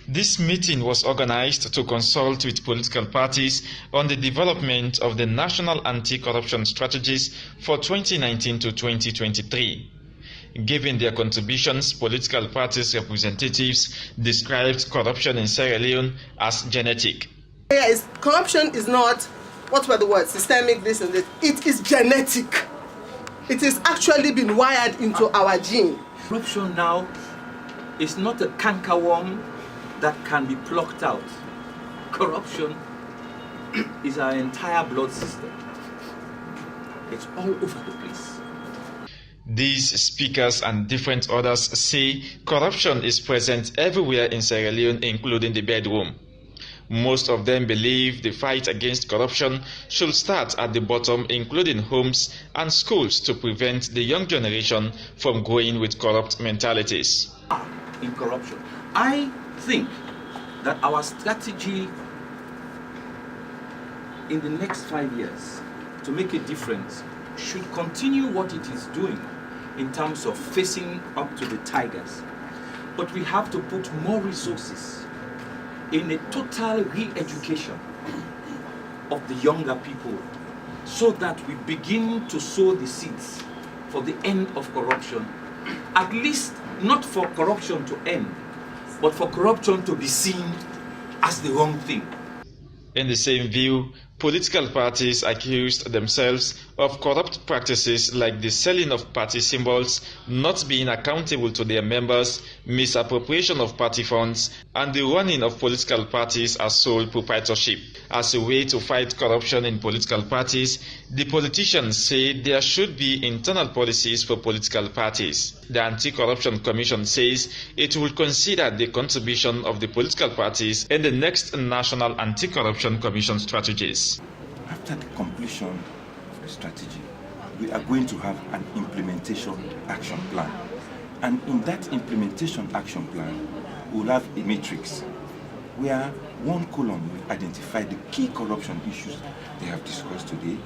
This meeting was organized to consult with political parties on the development of the national anti-corruption strategies for 2019 to 2023. Given their contributions, political parties' representatives described corruption in Sierra Leone as genetic. Corruption is not, what were the words, systemic, this and that. It is genetic. It is actually been wired into our gene. Corruption now is not a cankerworm that can be plucked out. Corruption is our entire blood system. It's all over the place. These speakers and different others say corruption is present everywhere in Sierra Leone, including the bedroom. Most of them believe the fight against corruption should start at the bottom, including homes and schools, to prevent the young generation from growing with corrupt mentalities. In corruption, I think that our strategy in the next 5 years to make a difference should continue what it is doing in terms of facing up to the tigers. But we have to put more resources in a total re-education of the younger people so that we begin to sow the seeds for the end of corruption. At least not for corruption to end, but for corruption to be seen as the wrong thing. In the same view, political parties accused themselves of corrupt practices like the selling of party symbols, not being accountable to their members, misappropriation of party funds, and the running of political parties as sole proprietorship. As a way to fight corruption in political parties, the politicians say there should be internal policies for political parties. The Anti-Corruption Commission says it will consider the contribution of the political parties in the next National Anti-Corruption Commission strategies. After the completion of the strategy, we are going to have an implementation action plan. And in that implementation action plan, we'll have a matrix where one column will identify the key corruption issues they have discussed today,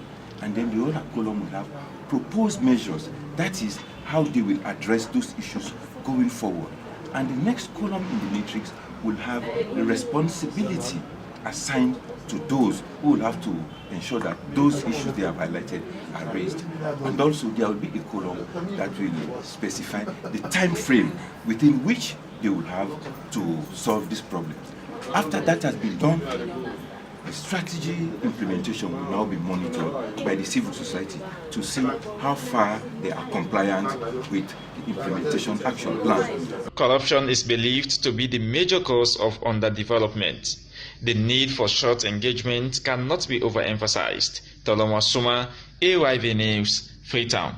and then the other column will have proposed measures, that is, how they will address those issues going forward. And the next column in the matrix will have the responsibility assigned to those who will have to ensure that those issues they have highlighted are raised. And also there will be a column that will specify the time frame within which they will have to solve these problems. After that has been done, the strategy implementation will now be monitored by the civil society to see how far they are compliant with the implementation action plan. Corruption is believed to be the major cause of underdevelopment. The need for short engagement cannot be overemphasized. Tholoma Sumah, AYV News, Freetown.